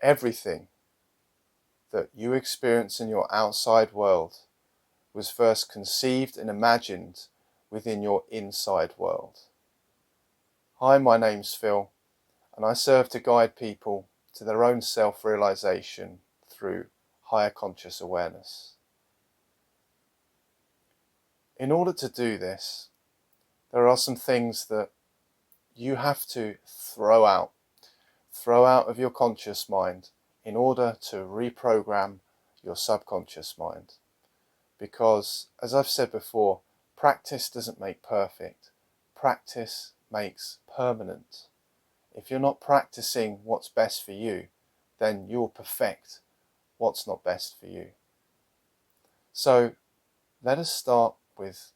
everything that you experience in your outside world was first conceived and imagined within your inside world. Hi, my name's Phil, and I serve to guide people to their own self-realization through higher conscious awareness. In order to do this, there are some things that you have to throw out of your conscious mind in order to reprogram your subconscious mind. Because, as I've said before, practice doesn't make perfect. Practice makes permanent. If you're not practicing what's best for you, then you'll perfect what's not best for you. So let us start with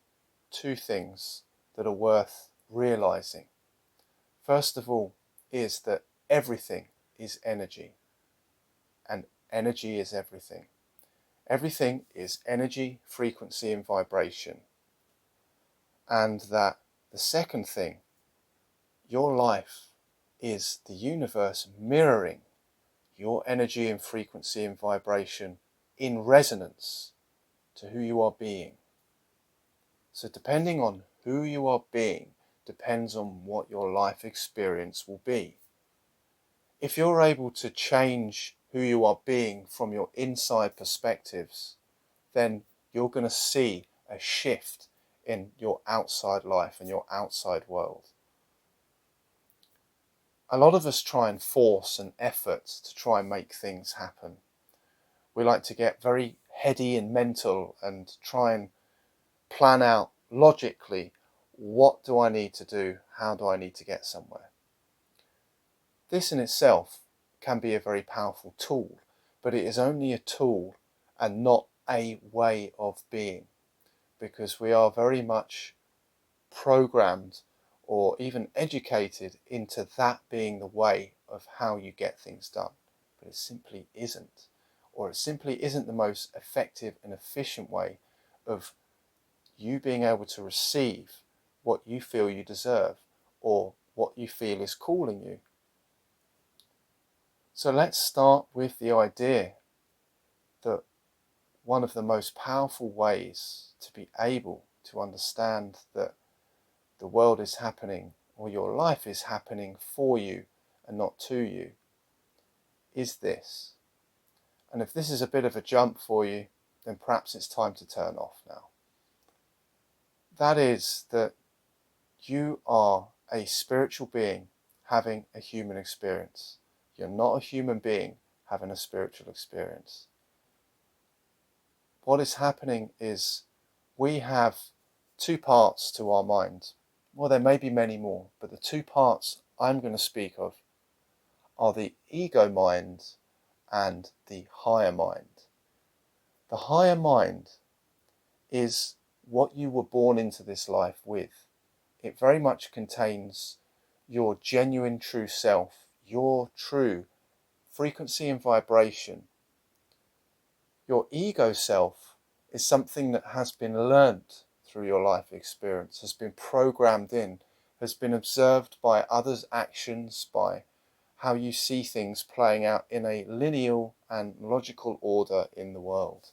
two things that are worth realizing. First of all is that everything is energy, and energy is everything. Everything is energy, frequency, and vibration. And that the second thing, your life is the universe mirroring your energy and frequency and vibration in resonance to who you are being. So depending on who you are being depends on what your life experience will be. If you're able to change who you are being from your inside perspectives, then you're going to see a shift in your outside life and your outside world. A lot of us try and force an effort to try and make things happen. We like to get very heady and mental and try and plan out logically, what do I need to do? How do I need to get somewhere? This in itself can be a very powerful tool, but it is only a tool and not a way of being, because we are very much programmed or even educated into that being the way of how you get things done. But it simply isn't, or it simply isn't the most effective and efficient way of you being able to receive what you feel you deserve or what you feel is calling you. So let's start with the idea that one of the most powerful ways to be able to understand that the world is happening or your life is happening for you and not to you is this. And if this is a bit of a jump for you, then perhaps it's time to turn off now. That is that you are a spiritual being having a human experience. You're not a human being having a spiritual experience. What is happening is we have two parts to our mind. Well, there may be many more, but the two parts I'm going to speak of are the ego mind and the higher mind. The higher mind is what you were born into this life with. It very much contains your genuine true self, your true frequency and vibration. Your ego self is something that has been learnt through your life experience, has been programmed in, has been observed by others' actions, by how you see things playing out in a linear and logical order in the world.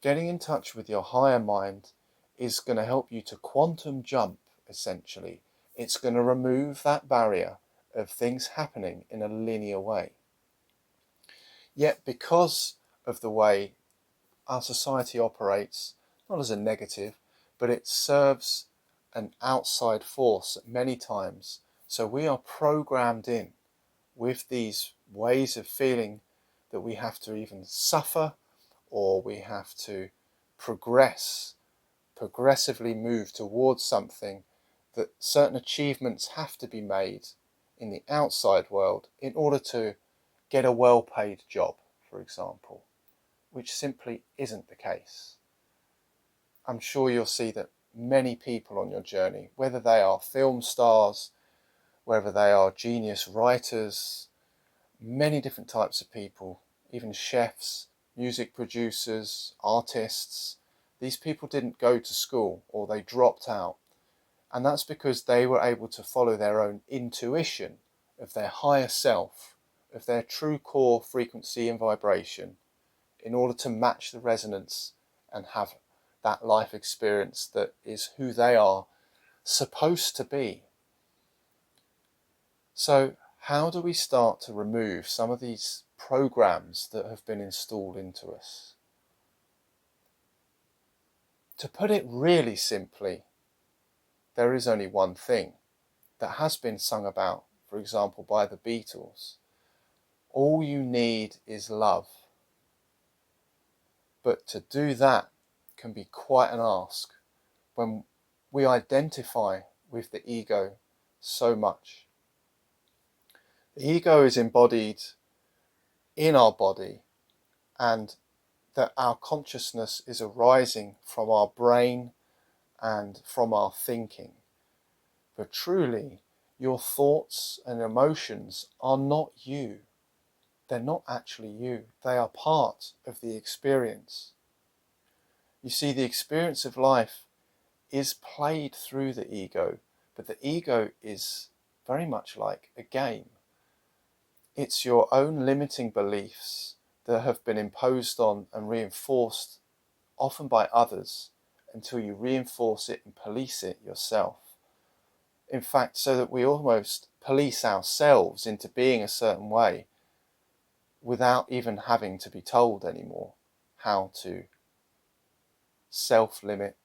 Getting in touch with your higher mind is going to help you to quantum jump, essentially. It's going to remove that barrier of things happening in a linear way. Yet because of the way our society operates, not as a negative, but it serves an outside force many times. So we are programmed in with these ways of feeling that we have to even suffer, or we have to progressively move towards something, that certain achievements have to be made in the outside world in order to get a well-paid job, for example, which simply isn't the case. I'm sure you'll see that many people on your journey, whether they are film stars, whether they are genius writers, many different types of people, even chefs, music producers, artists, these people didn't go to school or they dropped out. And that's because they were able to follow their own intuition of their higher self of their true core frequency and vibration in order to match the resonance and have that life experience that is who they are supposed to be. So how do we start to remove some of these programs that have been installed into us? To put it really simply, there is only one thing that has been sung about, for example, by the Beatles. All you need is love. But to do that can be quite an ask when we identify with the ego so much. The ego is embodied in our body, and that our consciousness is arising from our brain and from our thinking. But truly, your thoughts and emotions are not you. They're not actually you. They are part of the experience. You see, the experience of life is played through the ego, but the ego is very much like a game. It's your own limiting beliefs that have been imposed on and reinforced, often by others, until you reinforce it and police it yourself. In fact, so that we almost police ourselves into being a certain way without even having to be told anymore how to self-limit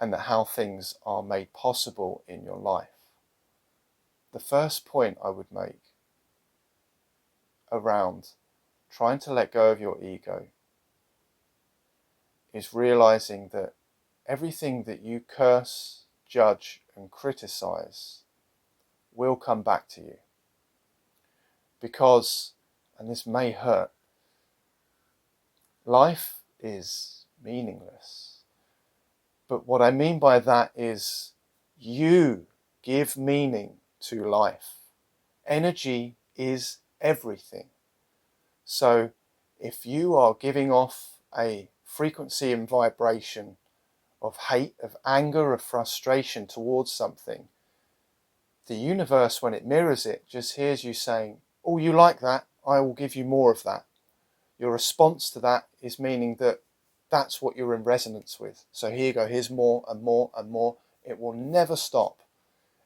and how things are made possible in your life. The first point I would make around trying to let go of your ego is realizing that everything that you curse, judge, and criticize will come back to you. Because, and this may hurt, life is meaningless. But what I mean by that is you give meaning to life. Energy is everything. So if you are giving off a frequency and vibration of hate, of anger, of frustration towards something, the universe, when it mirrors it, just hears you saying, oh, you like that? I will give you more of that. Your response to that is meaning that that's what you're in resonance with. So here you go, here's more and more and more. It will never stop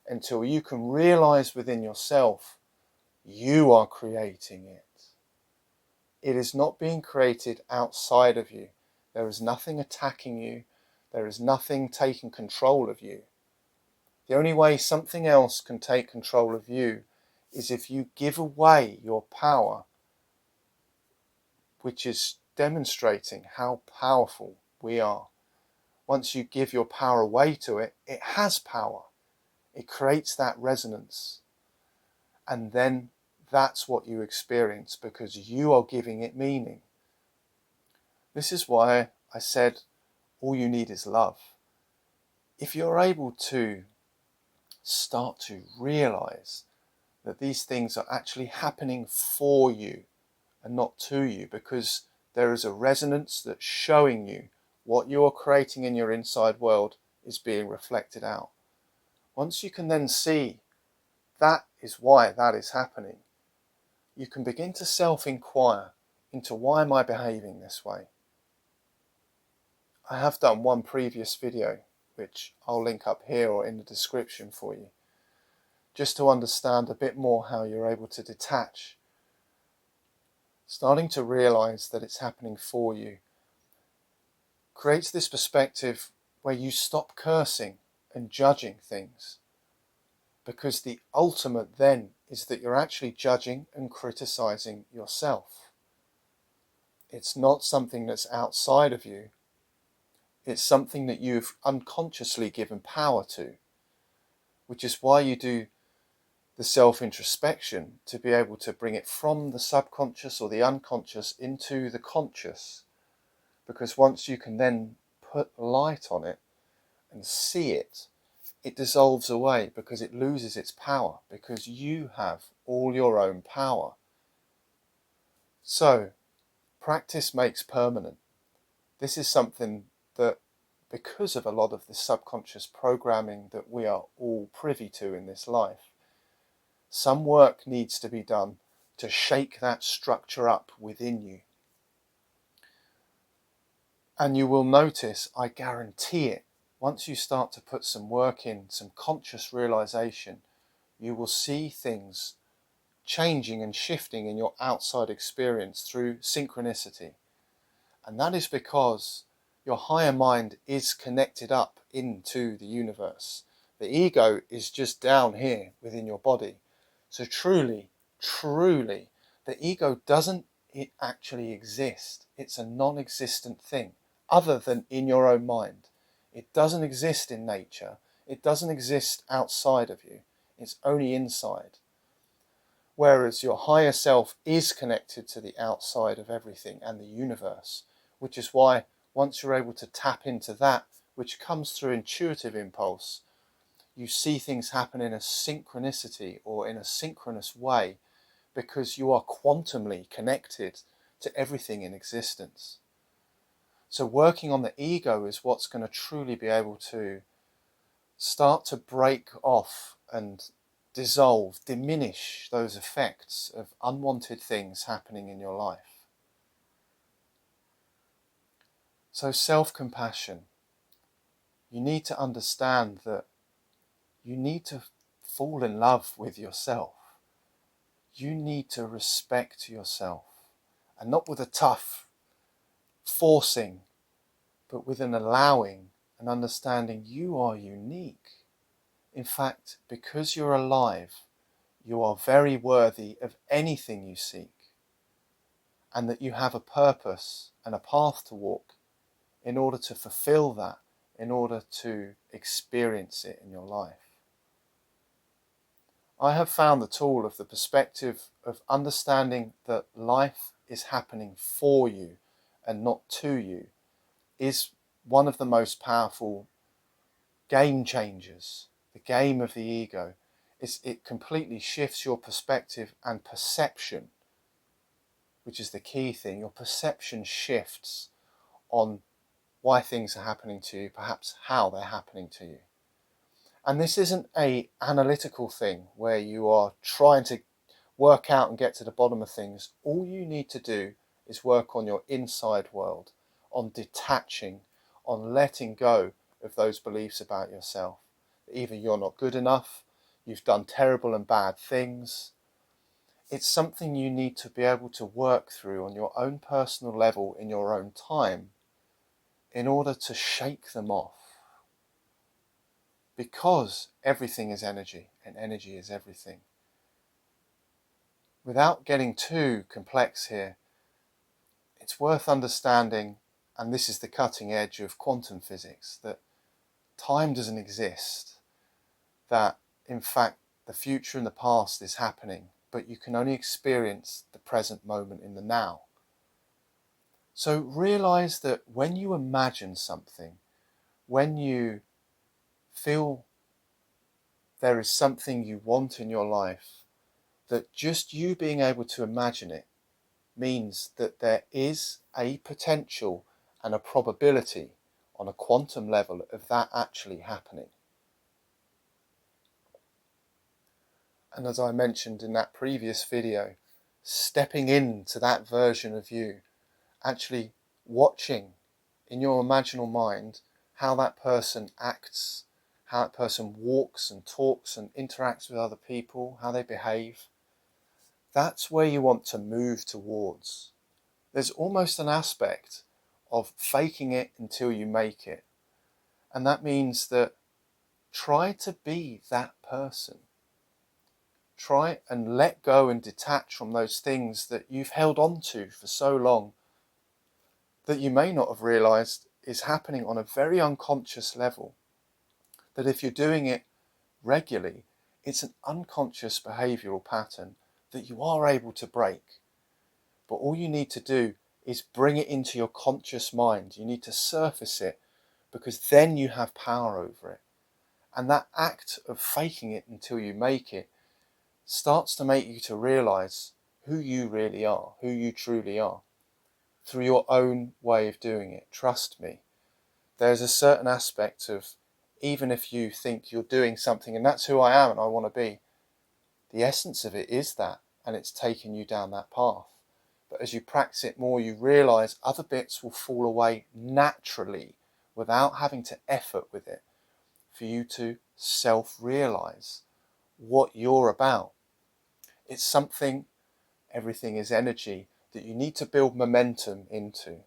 until you can realize within yourself, you are creating it. It is not being created outside of you. There is nothing attacking you. There is nothing taking control of you. The only way something else can take control of you is if you give away your power, which is demonstrating how powerful we are. Once you give your power away to it, it has power. It creates that resonance. And then that's what you experience because you are giving it meaning. This is why I said all you need is love. If you're able to start to realize that these things are actually happening for you and not to you, because there is a resonance that's showing you what you're creating in your inside world is being reflected out. Once you can then see that is why that is happening, you can begin to self-inquire into why am I behaving this way. I have done one previous video, which I'll link up here or in the description for you, just to understand a bit more how you're able to detach, starting to realize that it's happening for you, creates this perspective where you stop cursing and judging things. Because the ultimate then is that you're actually judging and criticizing yourself. It's not something that's outside of you. It's something that you've unconsciously given power to, which is why you do the self-introspection, to be able to bring it from the subconscious or the unconscious into the conscious. Because once you can then put light on it and see it, it dissolves away because it loses its power, because you have all your own power. So, practice makes permanent. This is something that, because of a lot of the subconscious programming that we are all privy to in this life, some work needs to be done to shake that structure up within you. And you will notice, I guarantee it, once you start to put some work in, some conscious realization, you will see things changing and shifting in your outside experience through synchronicity. And that is because your higher mind is connected up into the universe. The ego is just down here within your body. So truly, the ego doesn't actually exist. It's a non-existent thing, other than in your own mind. It doesn't exist in nature. It doesn't exist outside of you. It's only inside. Whereas your higher self is connected to the outside of everything and the universe, which is why once you're able to tap into that, which comes through intuitive impulse, you see things happen in a synchronicity or in a synchronous way, because you are quantumly connected to everything in existence. So working on the ego is what's going to truly be able to start to break off and dissolve, diminish those effects of unwanted things happening in your life. So self-compassion. You need to understand that you need to fall in love with yourself. You need to respect yourself, and not with a tough forcing, but with an allowing and understanding you are unique. In fact, because you're alive, you are very worthy of anything you seek, and that you have a purpose and a path to walk in order to fulfill that, in order to experience it in your life. I have found the tool of the perspective of understanding that life is happening for you and not to you is one of the most powerful game changers. The game of the ego is it completely shifts your perspective and perception, which is the key thing. Your perception shifts on why things are happening to you, perhaps how they're happening to you. And this isn't an analytical thing where you are trying to work out and get to the bottom of things. All you need to do is work on your inside world, on detaching, on letting go of those beliefs about yourself. Either you're not good enough, you've done terrible and bad things. It's something you need to be able to work through on your own personal level in your own time in order to shake them off. Because everything is energy, and energy is everything. Without getting too complex here, it's worth understanding, and this is the cutting edge of quantum physics, that time doesn't exist, that in fact the future and the past is happening, but you can only experience the present moment in the now. So realize that when you imagine something, when you feel there is something you want in your life, that just you being able to imagine it means that there is a potential and a probability on a quantum level of that actually happening. And as I mentioned in that previous video, stepping into that version of you, actually watching in your imaginal mind how that person acts, how that person walks and talks and interacts with other people, how they behave. That's where you want to move towards. There's almost an aspect of faking it until you make it. And that means that try to be that person. Try and let go and detach from those things that you've held on to for so long that you may not have realized is happening on a very unconscious level. That if you're doing it regularly, it's an unconscious behavioral pattern that you are able to break. But all you need to do is bring it into your conscious mind. You need to surface it, because then you have power over it. And that act of faking it until you make it starts to make you to realize who you really are, who you truly are, through your own way of doing it. Trust me. There's a certain aspect of, even if you think you're doing something and that's who I am and I want to be, the essence of it is that. and it's taken you down that path. But as you practice it more, you realize other bits will fall away naturally without having to effort with it, for you to self-realize what you're about. It's something, everything is energy, that you need to build momentum into.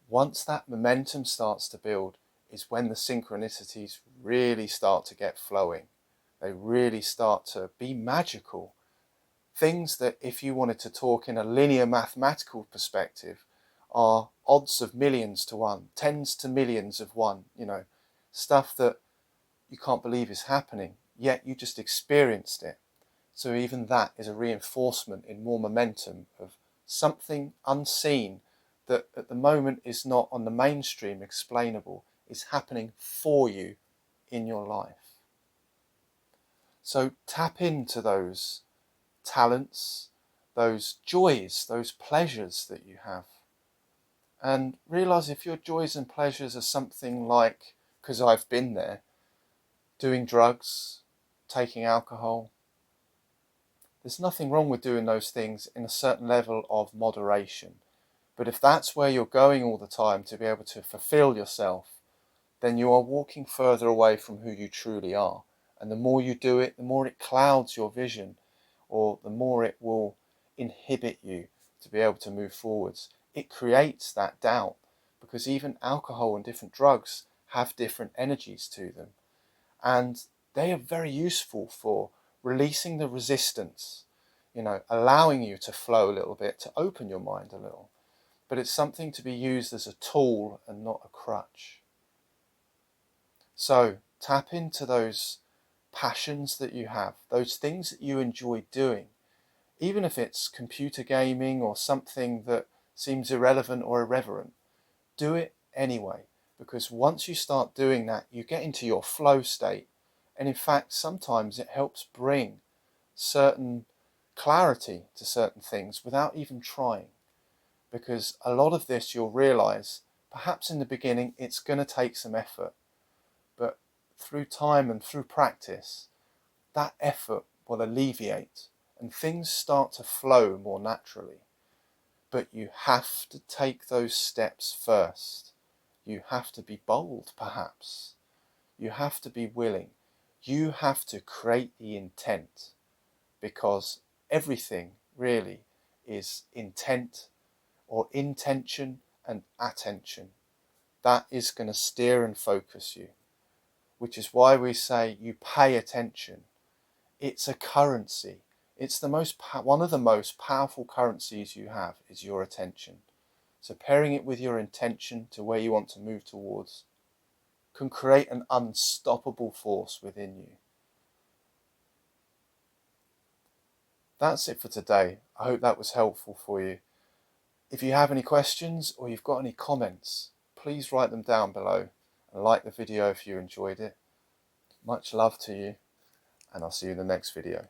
Once that momentum starts to build is when the synchronicities really start to get flowing. They really start to be magical. Things that, if you wanted to talk in a linear mathematical perspective, are odds of millions to one, tens to millions of one, stuff that you can't believe is happening, yet you just experienced it. So even that is a reinforcement in more momentum of something unseen that at the moment is not on the mainstream explainable, is happening for you in your life. So tap into those talents, those joys, those pleasures that you have. And realize if your joys and pleasures are something like, because I've been there, doing drugs, taking alcohol, there's nothing wrong with doing those things in a certain level of moderation. But if that's where you're going all the time to be able to fulfill yourself, then you are walking further away from who you truly are. And the more you do it, the more it clouds your vision, or the more it will inhibit you to be able to move forwards. It creates that doubt, because even alcohol and different drugs have different energies to them. And they are very useful for releasing the resistance, allowing you to flow a little bit, to open your mind a little. But it's something to be used as a tool and not a crutch. So tap into those passions that you have, those things that you enjoy doing, even if it's computer gaming or something that seems irrelevant or irreverent. Do it anyway, because once you start doing that, you get into your flow state. And in fact, sometimes it helps bring certain clarity to certain things without even trying. Because a lot of this, you'll realize, perhaps in the beginning, it's going to take some effort. But through time and through practice, that effort will alleviate and things start to flow more naturally. But you have to take those steps first. You have to be bold, perhaps. You have to be willing. You have to create the intent, because everything really is intent, or intention and attention. That is going to steer and focus you, which is why we say you pay attention. It's a currency. It's one of the most powerful currencies you have is your attention. So pairing it with your intention to where you want to move towards can create an unstoppable force within you. That's it for today. I hope that was helpful for you. If you have any questions or you've got any comments, please write them down below and like the video if you enjoyed it. Much love to you, and I'll see you in the next video.